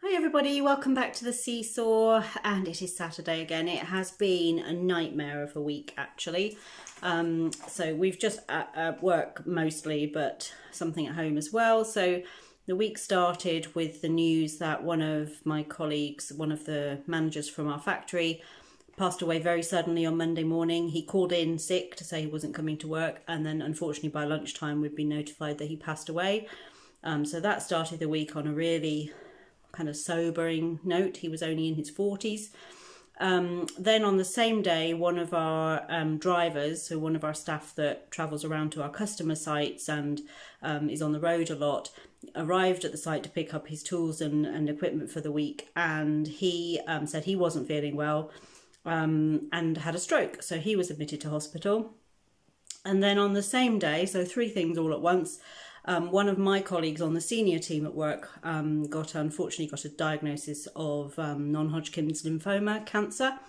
Hi everybody, welcome back to the SeeSaw, and it is Saturday again. It has been a nightmare of a week actually. So we've just at work mostly, but something at home as well. So the week started with the news that one of my colleagues, one of the managers from our factory, passed away very suddenly on Monday morning. He called in sick to say he wasn't coming to work, and then unfortunately by lunchtime we'd been notified that he passed away. So that started the week on a really kind of sobering note. He was only in his 40s. Then on the same day, one of our drivers, so one of our staff that travels around to our customer sites and is on the road a lot, arrived at the site to pick up his tools and equipment for the week, and he said he wasn't feeling well and had a stroke. So he was admitted to hospital. And then on the same day, so three things all at once, one of my colleagues on the senior team at work unfortunately got a diagnosis of non-Hodgkin's lymphoma cancer.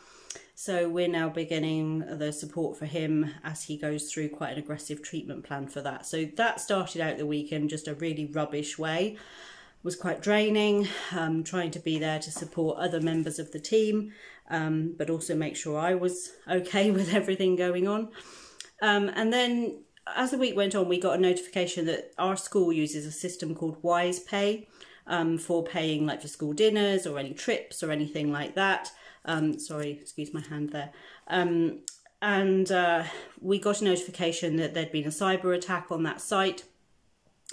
So we're now beginning the support for him as he goes through quite an aggressive treatment plan for that. So that started out the weekend just a really rubbish way. It was quite draining, trying to be there to support other members of the team, but also make sure I was okay with everything going on. And then as the week went on, we got a notification that our school uses a system called Wise Pay for paying like for school dinners or any trips or anything like that. Sorry, excuse my hand there. We got a notification that there'd been a cyber attack on that site.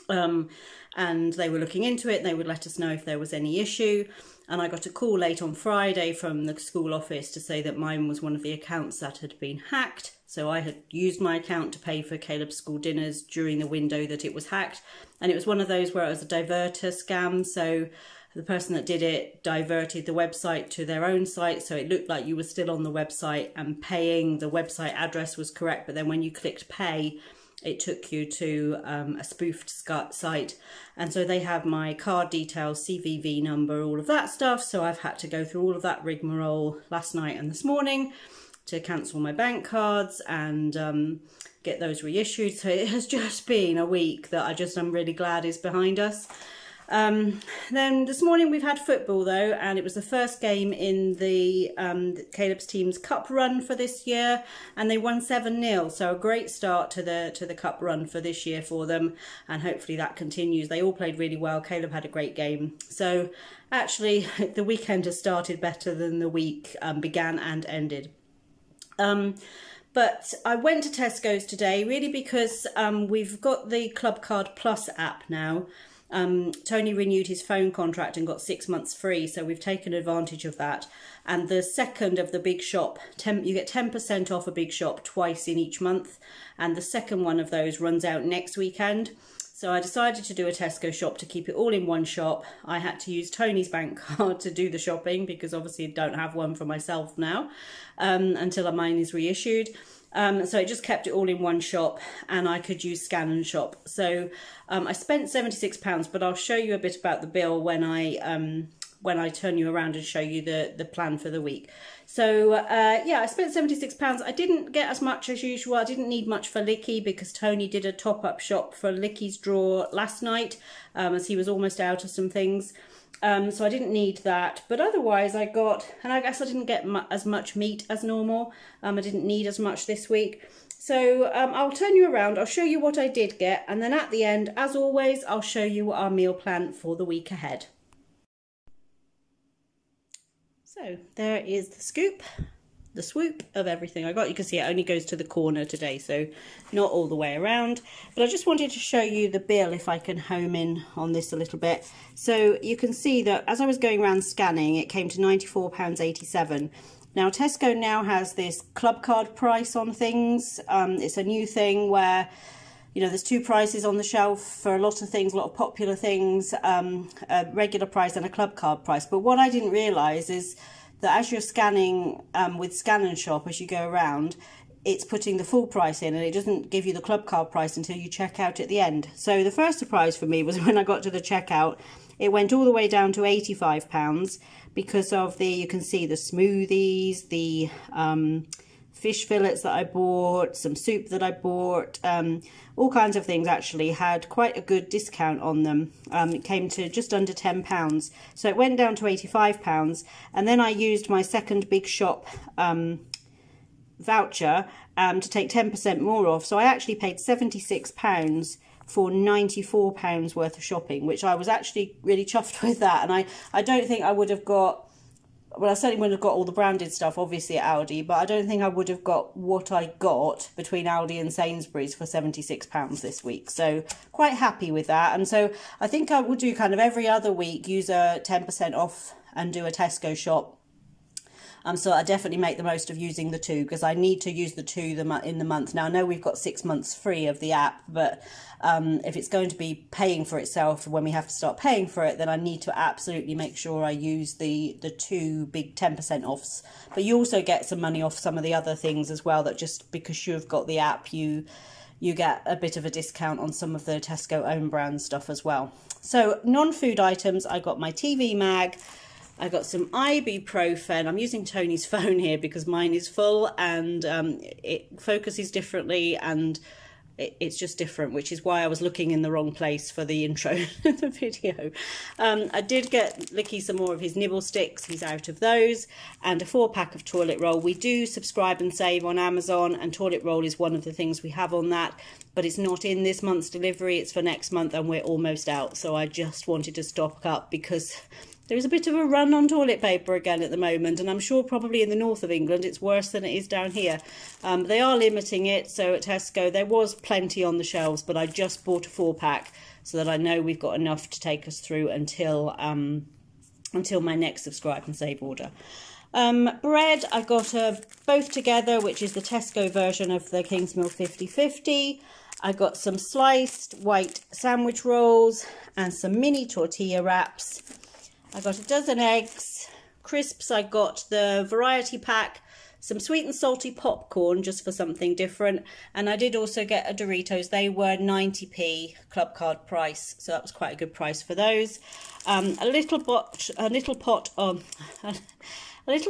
And they were looking into it and they would let us know if there was any issue. And I got a call late on Friday from the school office to say that mine was one of the accounts that had been hacked. So I had used my account to pay for Caleb's school dinners during the window that it was hacked. And it was one of those where it was a diverter scam. So the person that did it diverted the website to their own site. So it looked like you were still on the website and paying. The website address was correct. But then when you clicked pay, it took you to a spoofed site. And so they have my card details, CVV number, all of that stuff. So I've had to go through all of that rigmarole last night and this morning to cancel my bank cards and get those reissued. So it has just been a week that I'm really glad is behind us. Then this morning we've had football though, and it was the first game in the Caleb's team's cup run for this year, and they won 7-0. So a great start to the cup run for this year for them, and hopefully that continues. They all played really well. Caleb had a great game. So actually the weekend has started better than the week began and ended. But I went to Tesco's today really because we've got the Clubcard Plus app now. Toney renewed his phone contract and got 6 months free, so we've taken advantage of that. And the second of the big shop, you get 10% off a big shop twice in each month, and the second one of those runs out next weekend. So I decided to do a Tesco shop to keep it all in one shop. I had to use Tony's bank card to do the shopping because obviously I don't have one for myself now until mine is reissued. So it just kept it all in one shop, and I could use Scan and Shop. So I spent £76, but I'll show you a bit about the bill when I turn you around and show you the plan for the week. So yeah, I spent £76. I didn't get as much as usual. I didn't need much for Lickee because Toney did a top-up shop for Lickee's drawer last night as he was almost out of some things. So I didn't need that, but otherwise I got, and I guess I didn't get as much meat as normal. I didn't need as much this week. So I'll turn you around, I'll show you what I did get, and then at the end, as always, I'll show you our meal plan for the week ahead. So there is the scoop, the swoop of everything I got. You can see it only goes to the corner today, so not all the way around. But I just wanted to show you the bill, if I can home in on this a little bit. So you can see that as I was going around scanning, it came to £94.87. Now Tesco now has this Clubcard price on things. It's a new thing where, you know, there's two prices on the shelf for a lot of things, a lot of popular things, a regular price and a Clubcard price. But what I didn't realise is that as you're scanning with Scan and Shop, as you go around, it's putting the full price in, and it doesn't give you the Clubcard price until you check out at the end. So the first surprise for me was when I got to the checkout, it went all the way down to £85 because of the, you can see the smoothies, the fish fillets that I bought, some soup that I bought, all kinds of things actually had quite a good discount on them. It came to just under £10, so it went down to £85, and then I used my second big shop voucher to take 10% more off, so I actually paid £76 for £94 worth of shopping, which I was actually really chuffed with that. And I don't think I would have got, well, I certainly wouldn't have got all the branded stuff, obviously, at Aldi, but I don't think I would have got what I got between Aldi and Sainsbury's for £76 this week. So quite happy with that. And so I think I will do kind of every other week, use a 10% off and do a Tesco shop. So I definitely make the most of using the two, because I need to use the two in the month. Now, I know we've got 6 months free of the app, but if it's going to be paying for itself when we have to start paying for it, then I need to absolutely make sure I use the two big 10% offs. But you also get some money off some of the other things as well, that just because you've got the app, you get a bit of a discount on some of the Tesco own brand stuff as well. So non-food items, I got my TV mag, I got some ibuprofen. I'm using Tony's phone here because mine is full, and it focuses differently, and it's just different, which is why I was looking in the wrong place for the intro of the video. I did get Lickee some more of his nibble sticks. He's out of those, and a 4-pack of toilet roll. We do subscribe and save on Amazon, and toilet roll is one of the things we have on that, but it's not in this month's delivery. It's for next month, and we're almost out. So I just wanted to stock up because there is a bit of a run on toilet paper again at the moment, and I'm sure probably in the north of England it's worse than it is down here. They are limiting it, so at Tesco there was plenty on the shelves, but I just bought a 4-pack so that I know we've got enough to take us through until my next subscribe and save order. Bread, I got both together, which is the Tesco version of the Kingsmill 50/50. I got some sliced white sandwich rolls and some mini tortilla wraps. I got a dozen eggs, crisps. I got the variety pack, some sweet and salty popcorn just for something different, and I did also get a Doritos. They were 90p Clubcard price, so that was quite a good price for those. A little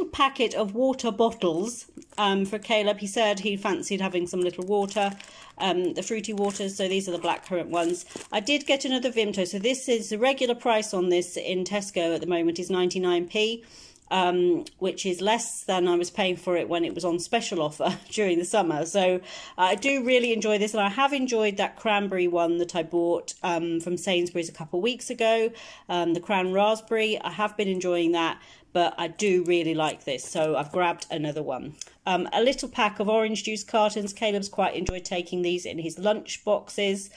packet of water bottles for Caleb. He said he fancied having some little water, the fruity waters, so these are the blackcurrant ones. I did get another Vimto, so this is the regular price on this in Tesco at the moment is 99p, which is less than I was paying for it when it was on special offer during the summer. So I do really enjoy this, and I have enjoyed that cranberry one that I bought from Sainsbury's a couple of weeks ago, the cran raspberry. I have been enjoying that, but I do really like this, so I've grabbed another one. A little pack of orange juice cartons. Caleb's quite enjoyed taking these in his lunch boxes.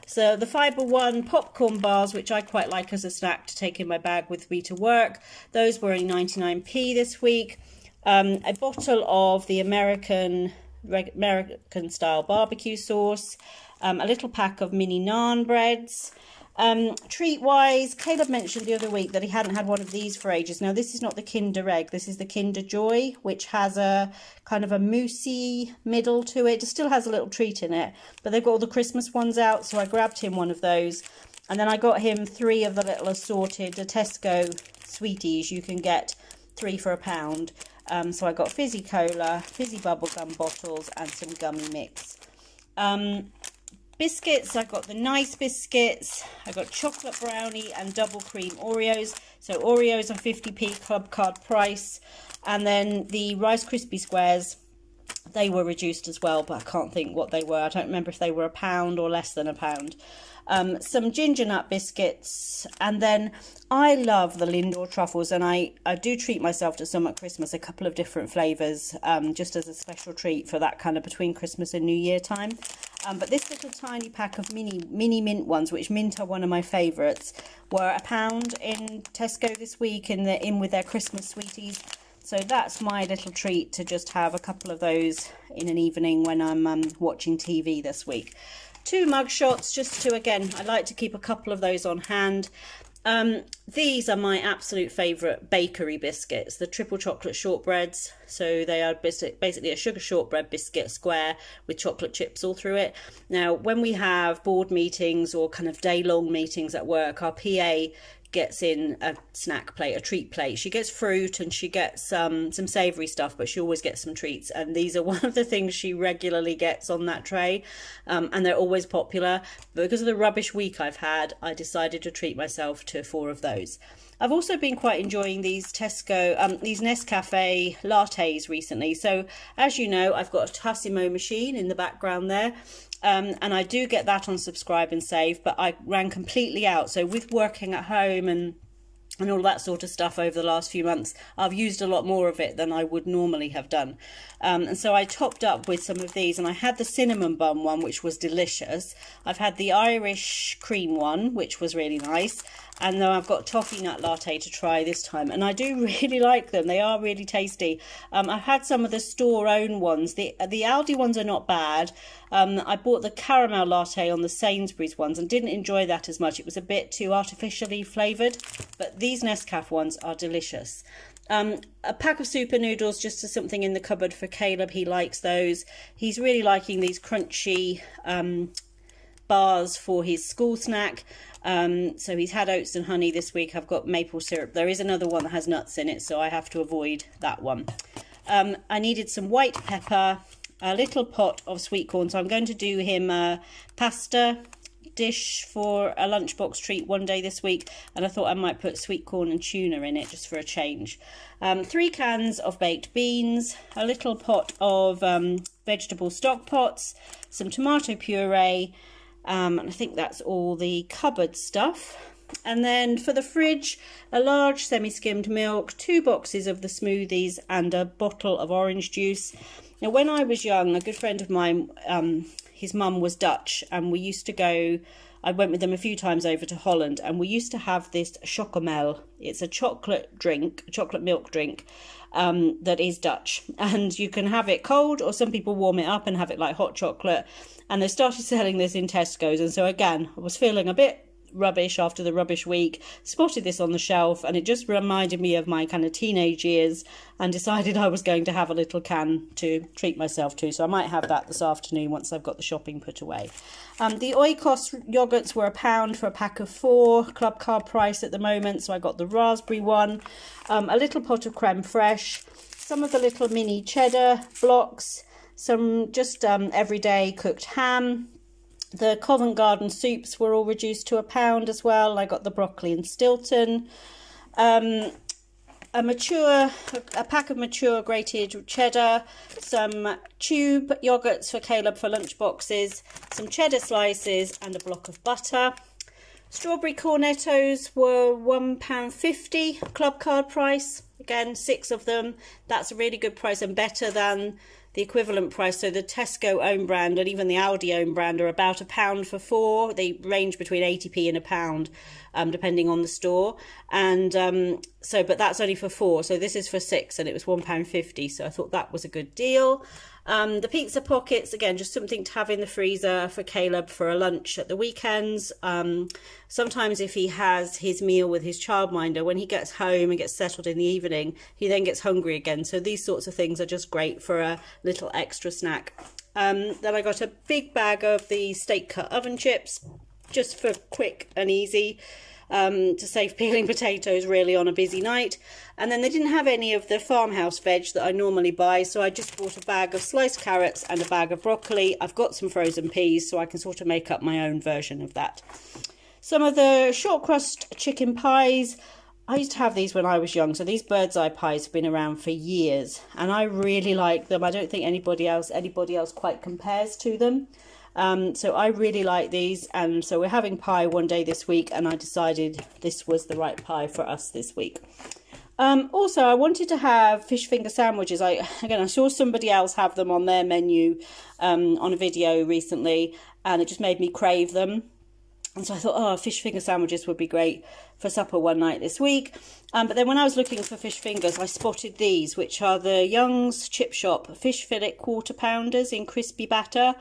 So the Fibre One popcorn bars, which I quite like as a snack to take in my bag with me to work. Those were only 99p this week. A bottle of the American style barbecue sauce. A little pack of mini naan breads. Treat-wise, Caleb mentioned the other week that he hadn't had one of these for ages. Now, this is not the Kinder Egg. This is the Kinder Joy, which has a kind of a moussey middle to it. It still has a little treat in it, but they've got all the Christmas ones out, so I grabbed him one of those. And then I got him 3 of the little assorted Tesco sweeties. You can get 3 for £1. So I got fizzy cola, fizzy bubblegum bottles, and some gummy mix. Biscuits, I got the nice biscuits. I got chocolate brownie and double cream Oreos. So Oreos are 50p Clubcard price. And then the Rice Krispie squares, they were reduced as well, but I can't think what they were. I don't remember if they were £1 or less than £1. Some ginger nut biscuits, and then I love the Lindor truffles, and I do treat myself to some at Christmas, a couple of different flavours, just as a special treat for that kind of between Christmas and New Year time. But this little tiny pack of mini mint ones, which mint are one of my favourites, were £1 in Tesco this week in with their Christmas sweeties. So that's my little treat, to just have a couple of those in an evening when I'm watching TV this week. 2 mug shots, just to, again, I like to keep a couple of those on hand. These are my absolute favourite bakery biscuits, the triple chocolate shortbreads. So they are basically a sugar shortbread biscuit square with chocolate chips all through it. Now, when we have board meetings or kind of day-long meetings at work, our PA gets in a snack plate, a treat plate. She gets fruit and she gets some savoury stuff, but she always gets some treats. And these are one of the things she regularly gets on that tray. And they're always popular. But because of the rubbish week I've had, I decided to treat myself to 4 of those. I've also been quite enjoying these Tesco, these Nescafe lattes recently. So as you know, I've got a Tassimo machine in the background there. And I do get that on Subscribe and Save, but I ran completely out. So with working at home and all that sort of stuff over the last few months, I've used a lot more of it than I would normally have done. And so I topped up with some of these, and I had the cinnamon bun one, which was delicious. I've had the Irish cream one, which was really nice. And then I've got toffee nut latte to try this time. And I do really like them. They are really tasty. I've had some of the store-owned ones. The Aldi ones are not bad. I bought the caramel latte on the Sainsbury's ones and didn't enjoy that as much. It was a bit too artificially flavoured. But these Nescafe ones are delicious. A pack of super noodles, just as something in the cupboard for Caleb. He likes those. He's really liking these crunchy bars for his school snack. So he's had oats and honey this week. I've got maple syrup. There is another one that has nuts in it, so I have to avoid that one. I needed some white pepper, a little pot of sweet corn, so I'm going to do him a pasta dish for a lunchbox treat one day this week, and I thought I might put sweet corn and tuna in it just for a change. 3 cans of baked beans, a little pot of vegetable stock pots, some tomato puree, and I think that's all the cupboard stuff. And then for the fridge, a large semi-skimmed milk, 2 boxes of the smoothies, and a bottle of orange juice. Now, when I was young, a good friend of mine, his mum was Dutch, and we used to go, I went with them a few times over to Holland, and we used to have this chocomel. It's a chocolate drink, a chocolate milk drink, that is Dutch, and you can have it cold, or some people warm it up and have it like hot chocolate. And they started selling this in Tesco's, and so again, I was feeling a bit rubbish after the rubbish week, spotted this on the shelf, and it just reminded me of my kind of teenage years, and decided I was going to have a little can to treat myself to. So I might have that this afternoon once I've got the shopping put away. The Oikos yogurts were £1 for a pack of 4, Clubcard price at the moment, so I got the raspberry one, a little pot of creme fraiche, some of the little mini cheddar blocks, some just everyday cooked ham. The Covent Garden soups were all reduced to £1 as well. I got the broccoli and Stilton. A pack of mature grated cheddar, some tube yogurts for Caleb for lunch boxes, some cheddar slices, and a block of butter. Strawberry cornettos were £1.50 Clubcard price. Again, 6 of them. That's a really good price and better than the equivalent price. So the Tesco own brand and even the Aldi own brand are about £1 for 4. They range between 80p and £1, depending on the store. And but that's only for 4. So this is for 6, and it was £1.50. So I thought that was a good deal. The pizza pockets, again, just something to have in the freezer for Caleb for a lunch at the weekends. Sometimes if he has his meal with his childminder, when he gets home and gets settled in the evening, he then gets hungry again. So these sorts of things are just great for a little extra snack. Then I got a big bag of the steak cut oven chips, just for quick and easy. To save peeling potatoes really on a busy night. And then they didn't have any of the farmhouse veg that I normally buy, so I just bought a bag of sliced carrots and a bag of broccoli. I've got some frozen peas, so I can sort of make up my own version of that. Some of the short crust chicken pies, I used to have these when I was young, so these bird's eye pies have been around for years, and I really like them. I don't think anybody else quite compares to them. So I really like these, and so we're having pie one day this week, and I decided this was the right pie for us this week. Also, I wanted to have fish finger sandwiches. I saw somebody else have them on their menu on a video recently, and it just made me crave them. And so I thought, oh, fish finger sandwiches would be great for supper one night this week. But then when I was looking for fish fingers, I spotted these, which are the Young's Chip Shop fish fillet quarter pounders in crispy batter.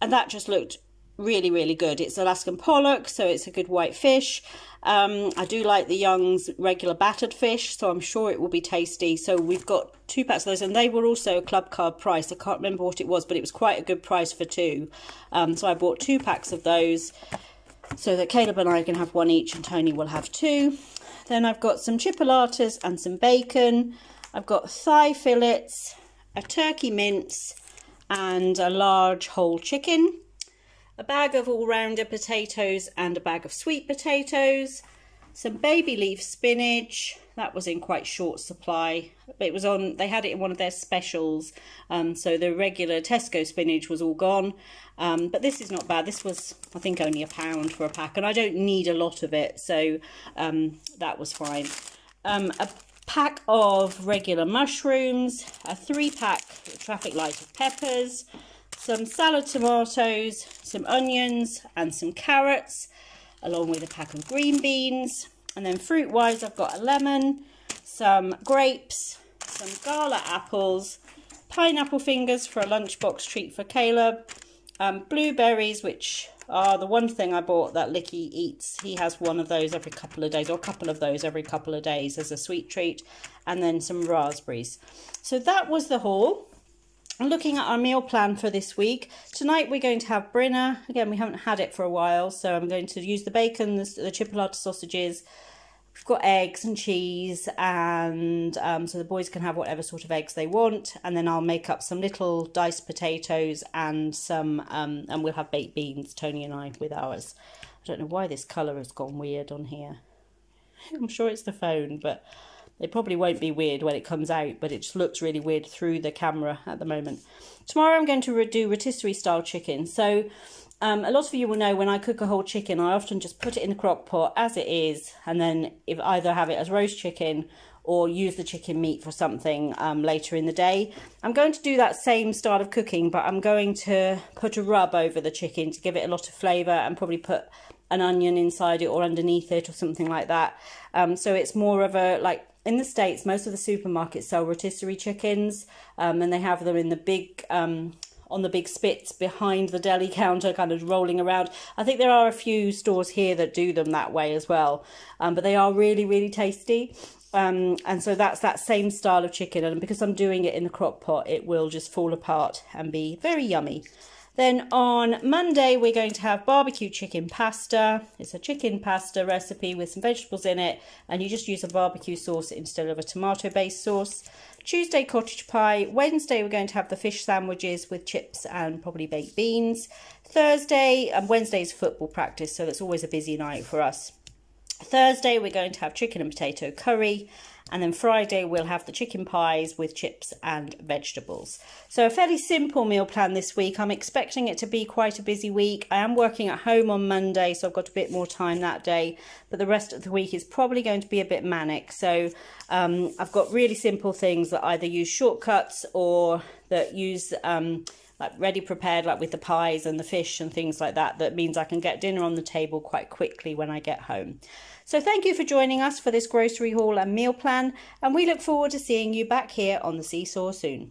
And that just looked really, really good. It's Alaskan pollock, so it's a good white fish. I do like the Young's regular battered fish, so I'm sure it will be tasty. So we've got 2 packs of those, and they were also a Clubcard price. I can't remember what it was, but it was quite a good price for 2. So I bought 2 packs of those. so that Caleb and I can have one each and Tony will have two. Then I've got some chipolatas and some bacon. I've got thigh fillets, a turkey mince and a large whole chicken, a bag of all-rounder potatoes and a bag of sweet potatoes, some baby leaf spinach. That was in quite short supply. It was on, they had it in one of their specials, so the regular Tesco spinach was all gone. But this is not bad. This was, I think, only £1 for a pack, and I don't need a lot of it, so that was fine. A pack of regular mushrooms, a 3-pack traffic light of peppers, some salad tomatoes, some onions and some carrots, along with a pack of green beans. And then fruit wise, I've got a lemon, some grapes, some gala apples, pineapple fingers for a lunchbox treat for Caleb, blueberries, which are the one thing I bought that Lickee eats. He has one of those every couple of days, or a couple of those every couple of days as a sweet treat, and then some raspberries. So that was the haul. Looking at our meal plan for this week, tonight we're going to have Brinner. Again, we haven't had it for a while, so I'm going to use the bacon, the chipolata sausages. We've got eggs and cheese, and so the boys can have whatever sort of eggs they want. And then I'll make up some little diced potatoes and some, and we'll have baked beans, Tony and I, with ours. I don't know why this colour has gone weird on here. I'm sure it's the phone, but it probably won't be weird when it comes out, but it just looks really weird through the camera at the moment. Tomorrow I'm going to do rotisserie style chicken. So a lot of you will know when I cook a whole chicken, I often just put it in the crock pot as it is, and then if either have it as roast chicken or use the chicken meat for something later in the day. I'm going to do that same style of cooking, but I'm going to put a rub over the chicken to give it a lot of flavour, and probably put an onion inside it or underneath it or something like that. So it's more of a, like, in the States, most of the supermarkets sell rotisserie chickens, and they have them in the big, on the big spits behind the deli counter, kind of rolling around. I think there are a few stores here that do them that way as well, but they are really, really tasty. And so that's that same style of chicken, and because I'm doing it in the crock pot, it will just fall apart and be very yummy. Then on Monday, we're going to have barbecue chicken pasta. It's a chicken pasta recipe with some vegetables in it, and you just use a barbecue sauce instead of a tomato-based sauce. Tuesday, cottage pie. Wednesday, we're going to have the fish sandwiches with chips and probably baked beans. Thursday, and Wednesday's football practice, so that's always a busy night for us. Thursday, we're going to have chicken and potato curry. And then Friday, we'll have the chicken pies with chips and vegetables. So a fairly simple meal plan this week. I'm expecting it to be quite a busy week. I am working at home on Monday, so I've got a bit more time that day. But the rest of the week is probably going to be a bit manic. So I've got really simple things that either use shortcuts or that use like ready prepared, like with the pies and the fish and things like that. That means I can get dinner on the table quite quickly when I get home. So thank you for joining us for this grocery haul and meal plan, and we look forward to seeing you back here on the SeeSaw soon.